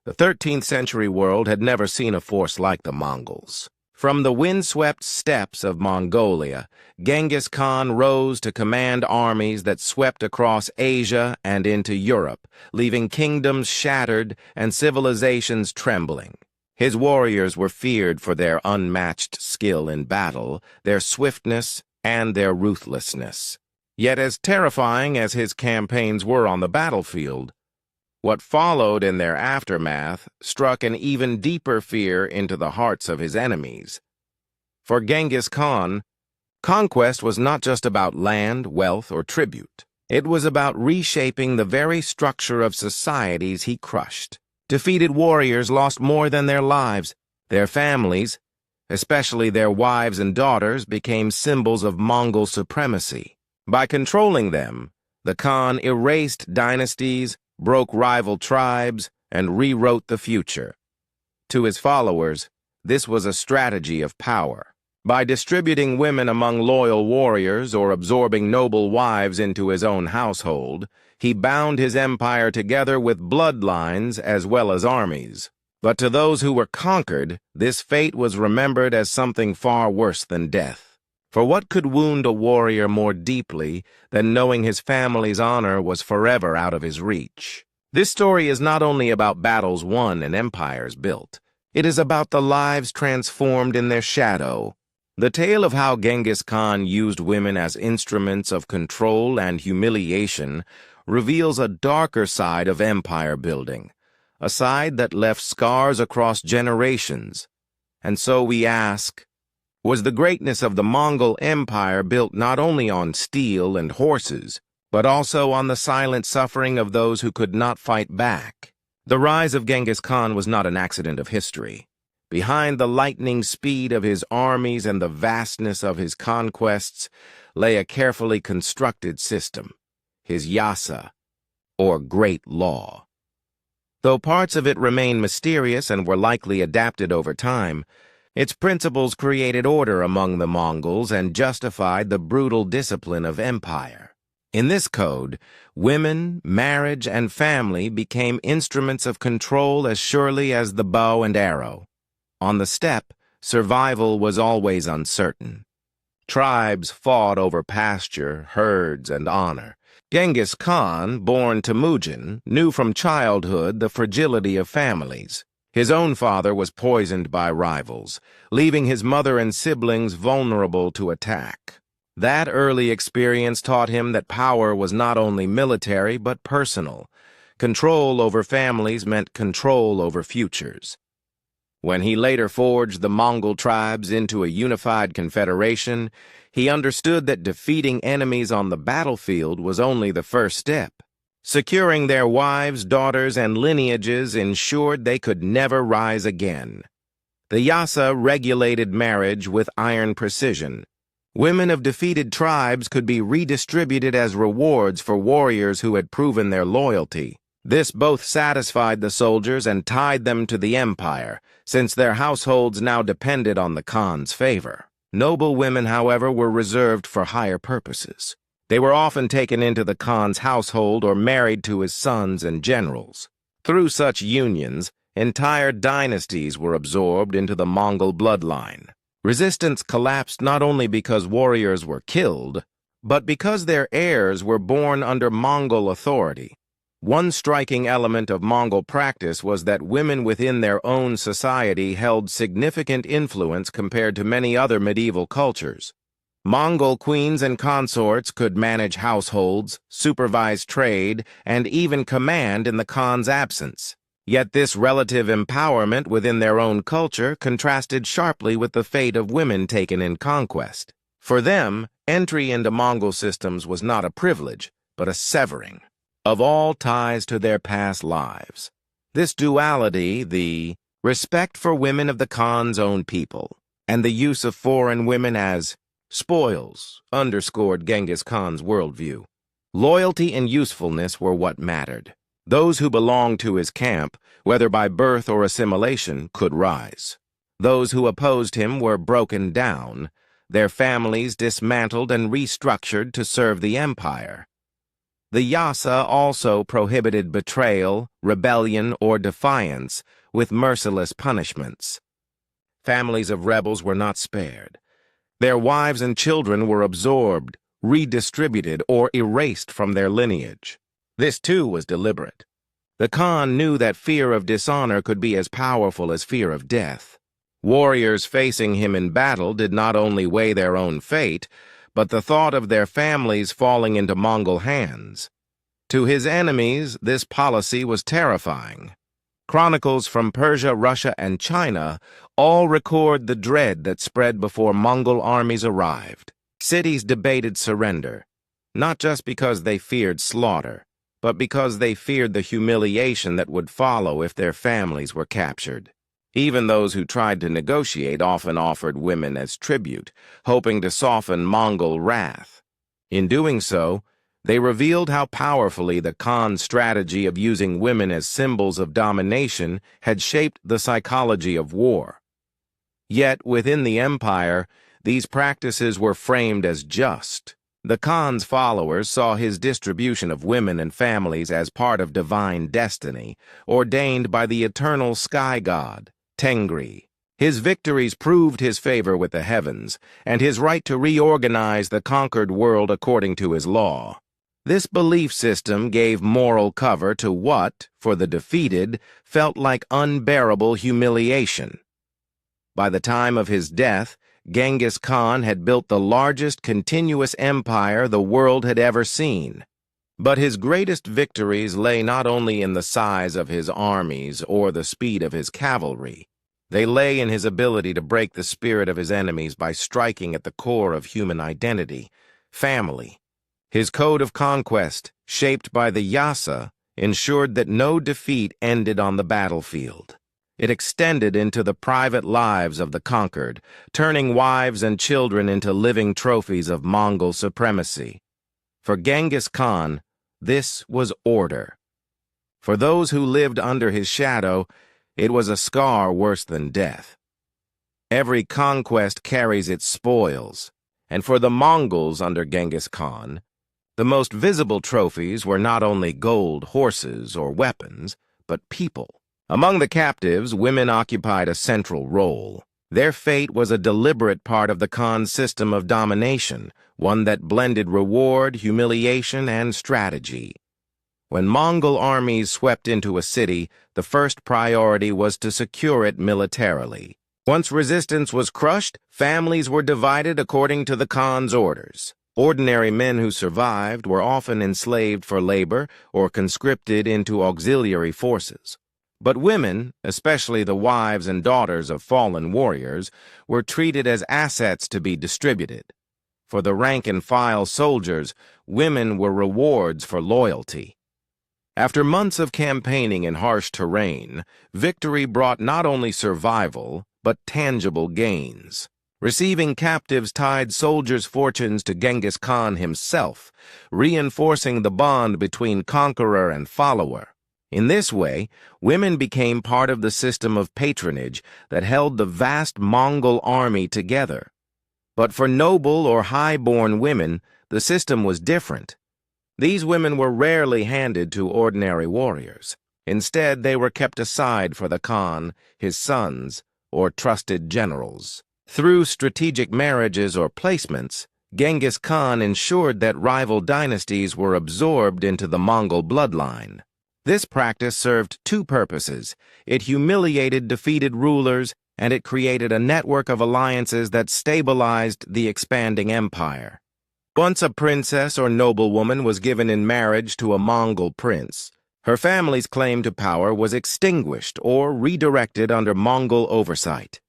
The 13th century world had never seen a force like the Mongols. From the windswept steppes of Mongolia, Genghis Khan rose to command armies that swept across Asia and into Europe, leaving kingdoms shattered and civilizations trembling. His warriors were feared for their unmatched skill in battle, their swiftness, and their ruthlessness. Yet as terrifying as his campaigns were on the battlefield, what followed in their aftermath struck an even deeper fear into the hearts of his enemies. For Genghis Khan, conquest was not just about land, wealth, or tribute. It was about reshaping the very structure of societies he crushed. Defeated warriors lost more than their lives. Their families, especially their wives and daughters, became symbols of Mongol supremacy. By controlling them, the Khan erased dynasties, broke rival tribes, and rewrote the future. To his followers, this was a strategy of power. By distributing women among loyal warriors or absorbing noble wives into his own household, he bound his empire together with bloodlines as well as armies. But to those who were conquered, this fate was remembered as something far worse than death. For what could wound a warrior more deeply than knowing his family's honor was forever out of his reach? This story is not only about battles won and empires built. It is about the lives transformed in their shadow. The tale of how Genghis Khan used women as instruments of control and humiliation reveals a darker side of empire building, a side that left scars across generations. And so we ask, was the greatness of the Mongol Empire built not only on steel and horses, but also on the silent suffering of those who could not fight back? The rise of Genghis Khan was not an accident of history. Behind the lightning speed of his armies and the vastness of his conquests lay a carefully constructed system, his yasa, or Great Law. Though parts of it remain mysterious and were likely adapted over time, its principles created order among the Mongols and justified the brutal discipline of empire. In this code, women, marriage, and family became instruments of control as surely as the bow and arrow. On the steppe, survival was always uncertain. Tribes fought over pasture, herds, and honor. Genghis Khan, born Temujin, knew from childhood the fragility of families. His own father was poisoned by rivals, leaving his mother and siblings vulnerable to attack. That early experience taught him that power was not only military but personal. Control over families meant control over futures. When he later forged the Mongol tribes into a unified confederation, he understood that defeating enemies on the battlefield was only the first step. Securing their wives, daughters, and lineages ensured they could never rise again. The yasa regulated marriage with iron precision. Women of defeated tribes could be redistributed as rewards for warriors who had proven their loyalty. This both satisfied the soldiers and tied them to the empire, since their households now depended on the Khan's favor. Noble women, however, were reserved for higher purposes. They were often taken into the Khan's household or married to his sons and generals. Through such unions, entire dynasties were absorbed into the Mongol bloodline. Resistance collapsed not only because warriors were killed, but because their heirs were born under Mongol authority. One striking element of Mongol practice was that women within their own society held significant influence compared to many other medieval cultures. Mongol queens and consorts could manage households, supervise trade, and even command in the Khan's absence. Yet this relative empowerment within their own culture contrasted sharply with the fate of women taken in conquest. For them, entry into Mongol systems was not a privilege, but a severing of all ties to their past lives. This duality, the respect for women of the Khan's own people, and the use of foreign women as spoils, underscored Genghis Khan's worldview. Loyalty and usefulness were what mattered. Those who belonged to his camp, whether by birth or assimilation, could rise. Those who opposed him were broken down, their families dismantled and restructured to serve the empire. The Yasa also prohibited betrayal, rebellion, or defiance, with merciless punishments. Families of rebels were not spared. Their wives and children were absorbed, redistributed, or erased from their lineage. This, too, was deliberate. The Khan knew that fear of dishonor could be as powerful as fear of death. Warriors facing him in battle did not only weigh their own fate, but the thought of their families falling into Mongol hands. To his enemies, this policy was terrifying. Chronicles from Persia, Russia, and China all record the dread that spread before Mongol armies arrived. Cities debated surrender, not just because they feared slaughter, but because they feared the humiliation that would follow if their families were captured. Even those who tried to negotiate often offered women as tribute, hoping to soften Mongol wrath. In doing so, they revealed how powerfully the Khan's strategy of using women as symbols of domination had shaped the psychology of war. Yet, within the empire, these practices were framed as just. The Khan's followers saw his distribution of women and families as part of divine destiny, ordained by the eternal sky god, Tengri. His victories proved his favor with the heavens, and his right to reorganize the conquered world according to his law. This belief system gave moral cover to what, for the defeated, felt like unbearable humiliation. By the time of his death, Genghis Khan had built the largest continuous empire the world had ever seen. But his greatest victories lay not only in the size of his armies or the speed of his cavalry. They lay in his ability to break the spirit of his enemies by striking at the core of human identity, family. His code of conquest, shaped by the Yasa, ensured that no defeat ended on the battlefield. It extended into the private lives of the conquered, turning wives and children into living trophies of Mongol supremacy. For Genghis Khan, this was order. For those who lived under his shadow, it was a scar worse than death. Every conquest carries its spoils, and for the Mongols under Genghis Khan, the most visible trophies were not only gold, horses, or weapons, but people. Among the captives, women occupied a central role. Their fate was a deliberate part of the Khan's system of domination, one that blended reward, humiliation, and strategy. When Mongol armies swept into a city, the first priority was to secure it militarily. Once resistance was crushed, families were divided according to the Khan's orders. Ordinary men who survived were often enslaved for labor or conscripted into auxiliary forces. But women, especially the wives and daughters of fallen warriors, were treated as assets to be distributed. For the rank-and-file soldiers, women were rewards for loyalty. After months of campaigning in harsh terrain, victory brought not only survival, but tangible gains. Receiving captives tied soldiers' fortunes to Genghis Khan himself, reinforcing the bond between conqueror and follower. In this way, women became part of the system of patronage that held the vast Mongol army together. But for noble or high-born women, the system was different. These women were rarely handed to ordinary warriors. Instead, they were kept aside for the Khan, his sons, or trusted generals. Through strategic marriages or placements, Genghis Khan ensured that rival dynasties were absorbed into the Mongol bloodline. This practice served two purposes. It humiliated defeated rulers, and it created a network of alliances that stabilized the expanding empire. Once a princess or noblewoman was given in marriage to a Mongol prince, her family's claim to power was extinguished or redirected under Mongol oversight.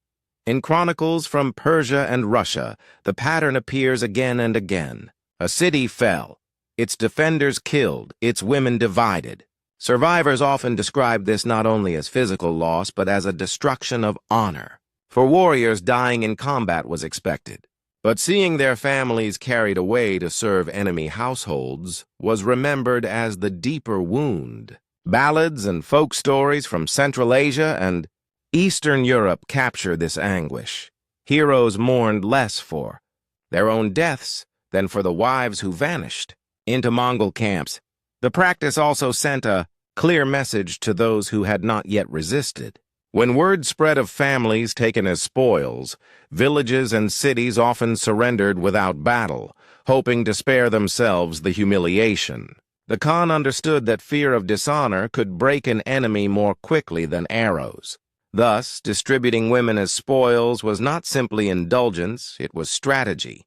In chronicles from Persia and Russia, the pattern appears again and again. A city fell, its defenders killed, its women divided. Survivors often describe this not only as physical loss, but as a destruction of honor. For warriors, dying in combat was expected. But seeing their families carried away to serve enemy households was remembered as the deeper wound. Ballads and folk stories from Central Asia and Eastern Europe capture this anguish. Heroes mourned less for their own deaths than for the wives who vanished. Into Mongol camps, The practice also sent a clear message to those who had not yet resisted. When word spread of families taken as spoils, villages and cities often surrendered without battle, hoping to spare themselves the humiliation. The Khan understood that fear of dishonor could break an enemy more quickly than arrows. Thus, distributing women as spoils was not simply indulgence, it was strategy.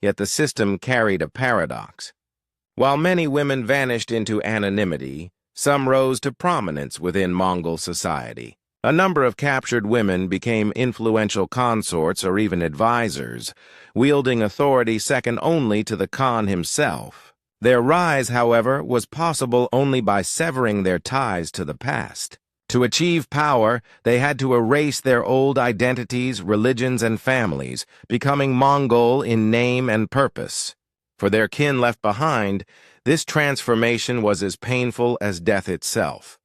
Yet the system carried a paradox. While many women vanished into anonymity, some rose to prominence within Mongol society. A number of captured women became influential consorts or even advisors, wielding authority second only to the Khan himself. Their rise, however, was possible only by severing their ties to the past. To achieve power, they had to erase their old identities, religions, and families, becoming Mongol in name and purpose. For their kin left behind, this transformation was as painful as death itself.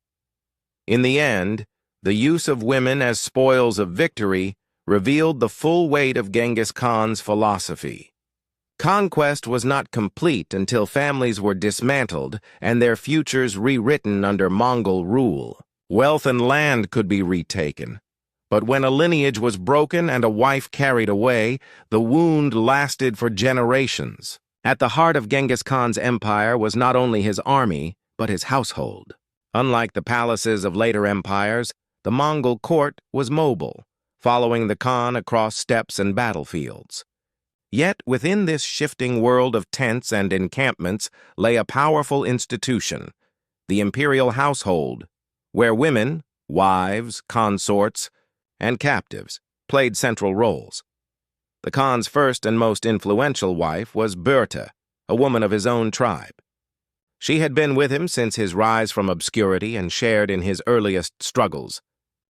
In the end, the use of women as spoils of victory revealed the full weight of Genghis Khan's philosophy. Conquest was not complete until families were dismantled and their futures rewritten under Mongol rule. Wealth and land could be retaken, but when a lineage was broken and a wife carried away, the wound lasted for generations. At the heart of Genghis Khan's empire was not only his army, but his household. Unlike the palaces of later empires, the Mongol court was mobile, following the Khan across steppes and battlefields. Yet within this shifting world of tents and encampments lay a powerful institution, the imperial household, where women, wives, consorts, and captives played central roles. The Khan's first and most influential wife was Berta, a woman of his own tribe. She had been with him since his rise from obscurity and shared in his earliest struggles.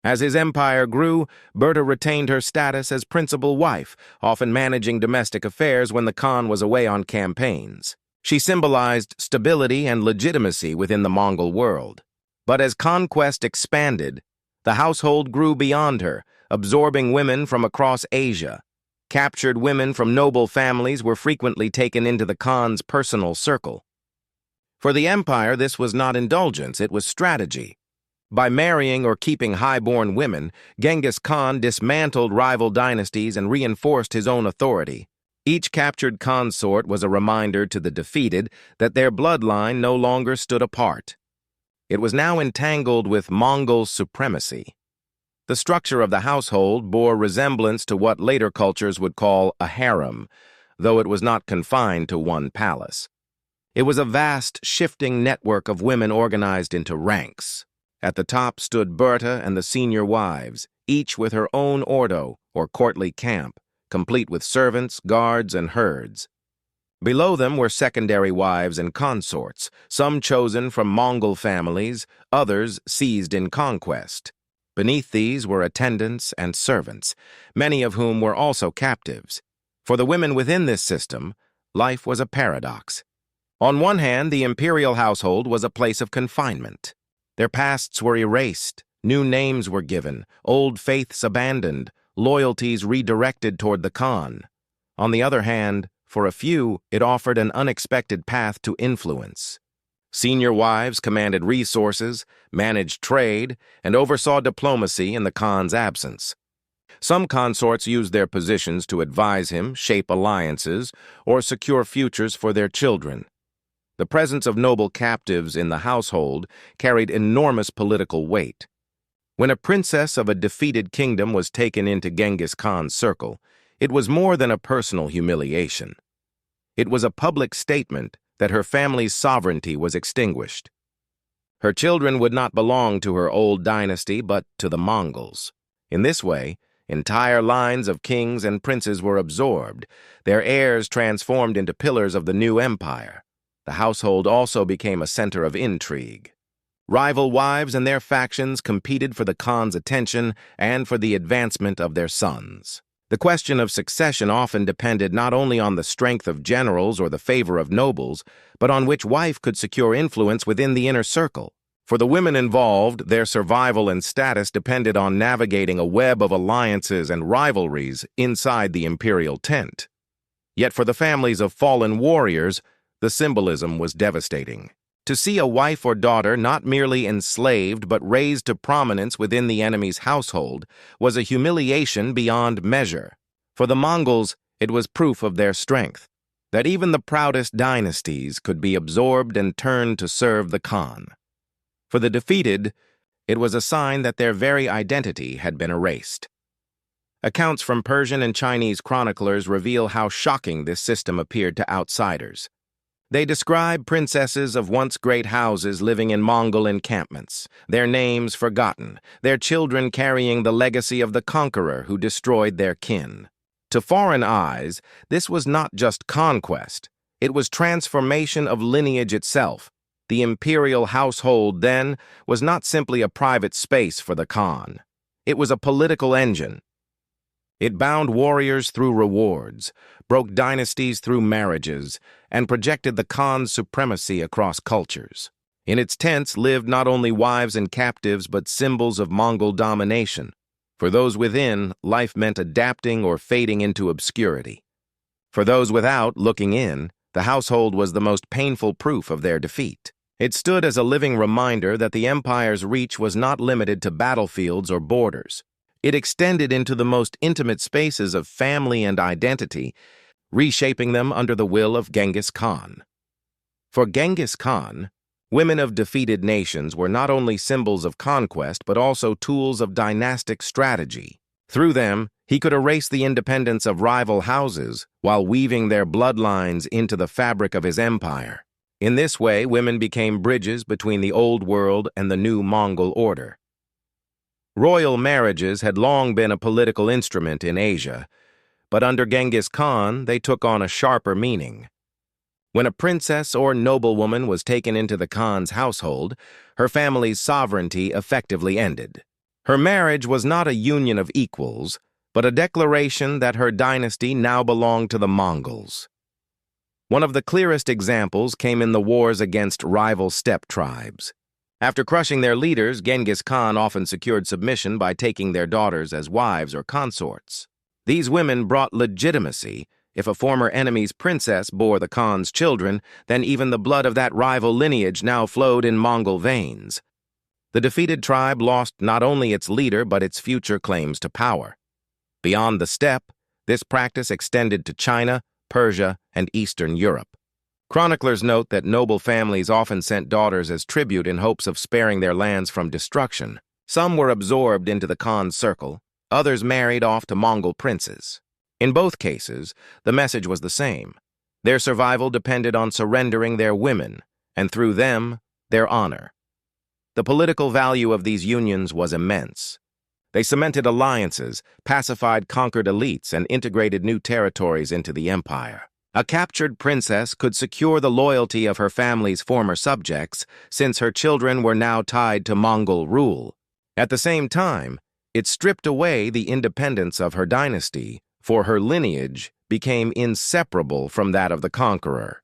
As his empire grew, Berta retained her status as principal wife, often managing domestic affairs when the Khan was away on campaigns. She symbolized stability and legitimacy within the Mongol world. But as conquest expanded, the household grew beyond her, absorbing women from across Asia. Captured women from noble families were frequently taken into the Khan's personal circle. For the empire, this was not indulgence, it was strategy. By marrying or keeping high-born women, Genghis Khan dismantled rival dynasties and reinforced his own authority. Each captured consort was a reminder to the defeated that their bloodline no longer stood apart. It was now entangled with Mongol supremacy. The structure of the household bore resemblance to what later cultures would call a harem, though it was not confined to one palace. It was a vast, shifting network of women organized into ranks. At the top stood Berta and the senior wives, each with her own ordo, or courtly camp, complete with servants, guards, and herds. Below them were secondary wives and consorts, some chosen from Mongol families, others seized in conquest. Beneath these were attendants and servants, many of whom were also captives. For the women within this system, life was a paradox. On one hand, the imperial household was a place of confinement. Their pasts were erased, new names were given, old faiths abandoned, loyalties redirected toward the Khan. On the other hand, for a few, it offered an unexpected path to influence. Senior wives commanded resources, managed trade, and oversaw diplomacy in the Khan's absence. Some consorts used their positions to advise him, shape alliances, or secure futures for their children. The presence of noble captives in the household carried enormous political weight. When a princess of a defeated kingdom was taken into Genghis Khan's circle, it was more than a personal humiliation. It was a public statement that her family's sovereignty was extinguished. Her children would not belong to her old dynasty, but to the Mongols. In this way, entire lines of kings and princes were absorbed, their heirs transformed into pillars of the new empire. The household also became a center of intrigue. Rival wives and their factions competed for the Khan's attention and for the advancement of their sons. The question of succession often depended not only on the strength of generals or the favor of nobles, but on which wife could secure influence within the inner circle. For the women involved, their survival and status depended on navigating a web of alliances and rivalries inside the imperial tent. Yet for the families of fallen warriors, the symbolism was devastating. To see a wife or daughter not merely enslaved but raised to prominence within the enemy's household was a humiliation beyond measure. For the Mongols, it was proof of their strength, that even the proudest dynasties could be absorbed and turned to serve the Khan. For the defeated, it was a sign that their very identity had been erased. Accounts from Persian and Chinese chroniclers reveal how shocking this system appeared to outsiders. They describe princesses of once great houses living in Mongol encampments, their names forgotten, their children carrying the legacy of the conqueror who destroyed their kin. To foreign eyes, this was not just conquest, it was transformation of lineage itself. The imperial household, then, was not simply a private space for the Khan. It was a political engine. It bound warriors through rewards, broke dynasties through marriages, and projected the Khan's supremacy across cultures. In its tents lived not only wives and captives but symbols of Mongol domination. For those within, life meant adapting or fading into obscurity. For those without, looking in, the household was the most painful proof of their defeat. It stood as a living reminder that the empire's reach was not limited to battlefields or borders. It extended into the most intimate spaces of family and identity, reshaping them under the will of Genghis Khan. For Genghis Khan, women of defeated nations were not only symbols of conquest but also tools of dynastic strategy. Through them, he could erase the independence of rival houses while weaving their bloodlines into the fabric of his empire. In this way, women became bridges between the old world and the new Mongol order. Royal marriages had long been a political instrument in Asia, but under Genghis Khan, they took on a sharper meaning. When a princess or noblewoman was taken into the Khan's household, her family's sovereignty effectively ended. Her marriage was not a union of equals, but a declaration that her dynasty now belonged to the Mongols. One of the clearest examples came in the wars against rival steppe tribes. After crushing their leaders, Genghis Khan often secured submission by taking their daughters as wives or consorts. These women brought legitimacy. If a former enemy's princess bore the Khan's children, then even the blood of that rival lineage now flowed in Mongol veins. The defeated tribe lost not only its leader but its future claims to power. Beyond the steppe, this practice extended to China, Persia, and Eastern Europe. Chroniclers note that noble families often sent daughters as tribute in hopes of sparing their lands from destruction. Some were absorbed into the Khan's circle, others married off to Mongol princes. In both cases, the message was the same. Their survival depended on surrendering their women, and through them, their honor. The political value of these unions was immense. They cemented alliances, pacified conquered elites, and integrated new territories into the empire. A captured princess could secure the loyalty of her family's former subjects, since her children were now tied to Mongol rule. At the same time, it stripped away the independence of her dynasty, for her lineage became inseparable from that of the conqueror.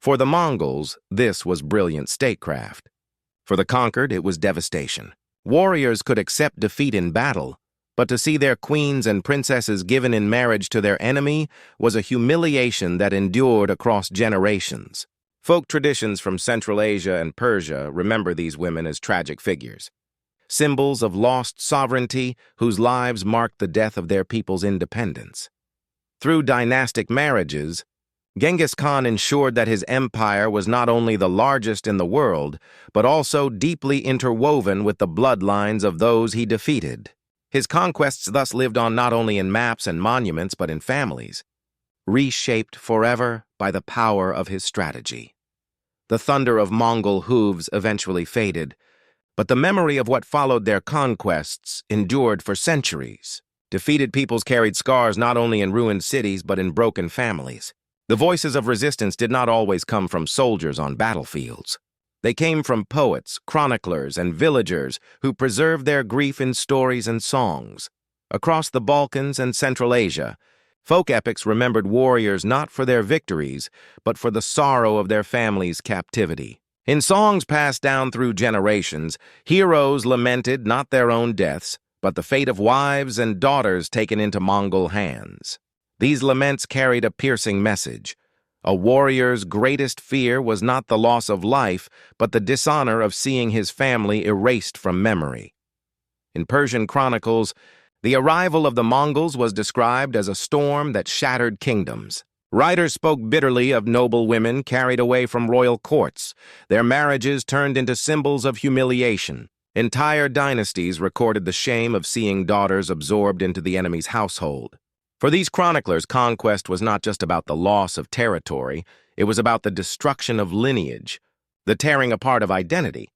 For the Mongols, this was brilliant statecraft. For the conquered, it was devastation. Warriors could accept defeat in battle, but to see their queens and princesses given in marriage to their enemy was a humiliation that endured across generations. Folk traditions from Central Asia and Persia remember these women as tragic figures, symbols of lost sovereignty whose lives marked the death of their people's independence. Through dynastic marriages, Genghis Khan ensured that his empire was not only the largest in the world, but also deeply interwoven with the bloodlines of those he defeated. His conquests thus lived on not only in maps and monuments but in families, reshaped forever by the power of his strategy. The thunder of Mongol hooves eventually faded, but the memory of what followed their conquests endured for centuries. Defeated peoples carried scars not only in ruined cities but in broken families. The voices of resistance did not always come from soldiers on battlefields. They came from poets, chroniclers, and villagers who preserved their grief in stories and songs. Across the Balkans and Central Asia, folk epics remembered warriors not for their victories, but for the sorrow of their families' captivity. In songs passed down through generations, heroes lamented not their own deaths, but the fate of wives and daughters taken into Mongol hands. These laments carried a piercing message. A warrior's greatest fear was not the loss of life, but the dishonor of seeing his family erased from memory. In Persian chronicles, the arrival of the Mongols was described as a storm that shattered kingdoms. Writers spoke bitterly of noble women carried away from royal courts, their marriages turned into symbols of humiliation. Entire dynasties recorded the shame of seeing daughters absorbed into the enemy's household. For these chroniclers, conquest was not just about the loss of territory, it was about the destruction of lineage, the tearing apart of identity.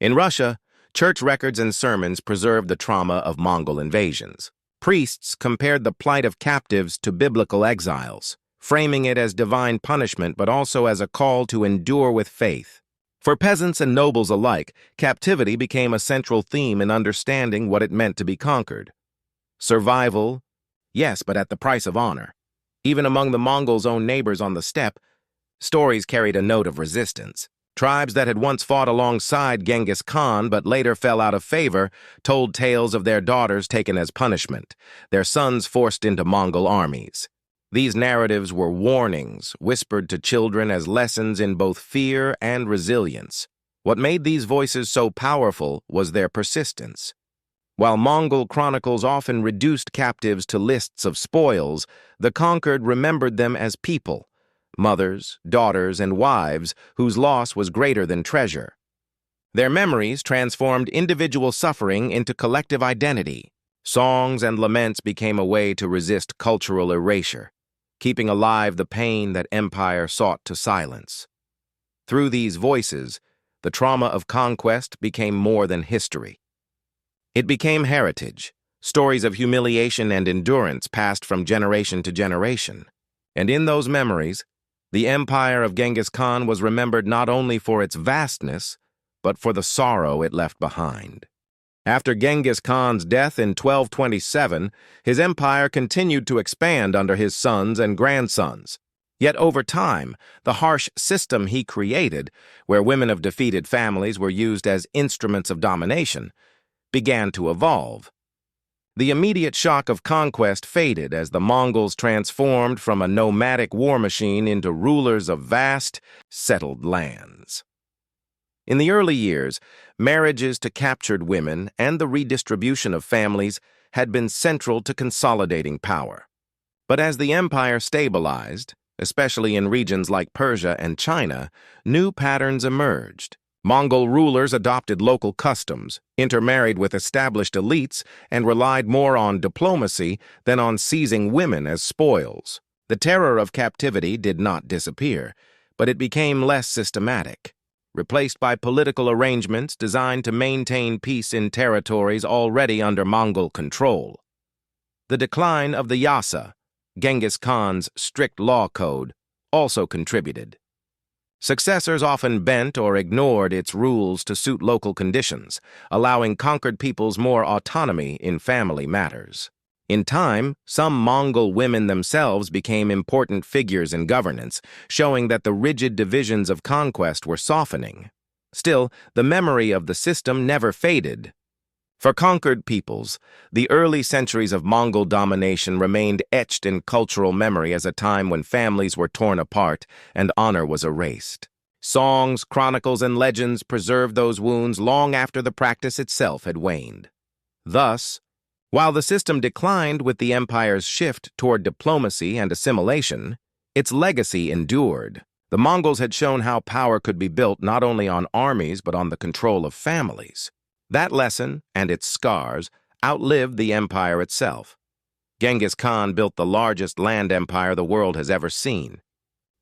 In Russia, church records and sermons preserved the trauma of Mongol invasions. Priests compared the plight of captives to biblical exiles, framing it as divine punishment but also as a call to endure with faith. For peasants and nobles alike, captivity became a central theme in understanding what it meant to be conquered. Survival, yes, but at the price of honor. Even among the Mongols' own neighbors on the steppe, stories carried a note of resistance. Tribes that had once fought alongside Genghis Khan but later fell out of favor told tales of their daughters taken as punishment, their sons forced into Mongol armies. These narratives were warnings, whispered to children as lessons in both fear and resilience. What made these voices so powerful was their persistence. While Mongol chronicles often reduced captives to lists of spoils, the conquered remembered them as people, mothers, daughters, and wives whose loss was greater than treasure. Their memories transformed individual suffering into collective identity. Songs and laments became a way to resist cultural erasure, keeping alive the pain that empire sought to silence. Through these voices, the trauma of conquest became more than history. It became heritage, stories of humiliation and endurance passed from generation to generation. And in those memories, the empire of Genghis Khan was remembered not only for its vastness, but for the sorrow it left behind. After Genghis Khan's death in 1227, his empire continued to expand under his sons and grandsons. Yet over time, the harsh system he created, where women of defeated families were used as instruments of domination, began to evolve. The immediate shock of conquest faded as the Mongols transformed from a nomadic war machine into rulers of vast, settled lands. In the early years, marriages to captured women and the redistribution of families had been central to consolidating power. But as the empire stabilized, especially in regions like Persia and China, new patterns emerged. Mongol rulers adopted local customs, intermarried with established elites, and relied more on diplomacy than on seizing women as spoils. The terror of captivity did not disappear, but it became less systematic, replaced by political arrangements designed to maintain peace in territories already under Mongol control. The decline of the Yasa, Genghis Khan's strict law code, also contributed. Successors often bent or ignored its rules to suit local conditions, allowing conquered peoples more autonomy in family matters. In time, some Mongol women themselves became important figures in governance, showing that the rigid divisions of conquest were softening. Still, the memory of the system never faded. For conquered peoples, the early centuries of Mongol domination remained etched in cultural memory as a time when families were torn apart and honor was erased. Songs, chronicles, and legends preserved those wounds long after the practice itself had waned. Thus, while the system declined with the empire's shift toward diplomacy and assimilation, its legacy endured. The Mongols had shown how power could be built not only on armies but on the control of families. That lesson, and its scars, outlived the empire itself. Genghis Khan built the largest land empire the world has ever seen.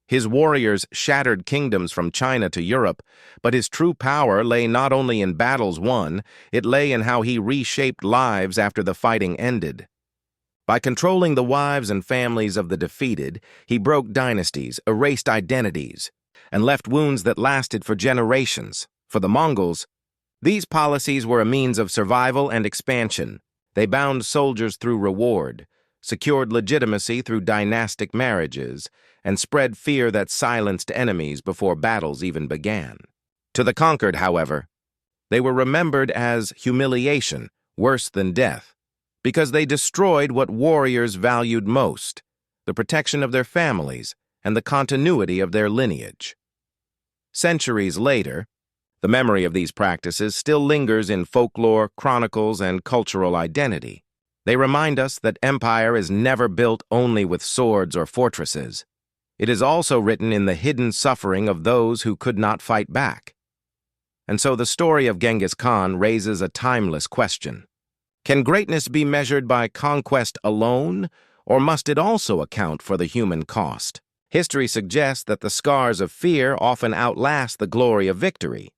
His warriors shattered kingdoms from China to Europe, but his true power lay not only in battles won, it lay in how he reshaped lives after the fighting ended. By controlling the wives and families of the defeated, he broke dynasties, erased identities, and left wounds that lasted for generations. For the Mongols, these policies were a means of survival and expansion. They bound soldiers through reward, secured legitimacy through dynastic marriages, and spread fear that silenced enemies before battles even began. To the conquered, however, they were remembered as humiliation, worse than death, because they destroyed what warriors valued most, the protection of their families and the continuity of their lineage. Centuries later, the memory of these practices still lingers in folklore, chronicles, and cultural identity. They remind us that empire is never built only with swords or fortresses. It is also written in the hidden suffering of those who could not fight back. And so the story of Genghis Khan raises a timeless question. Can greatness be measured by conquest alone, or must it also account for the human cost? History suggests that the scars of fear often outlast the glory of victory.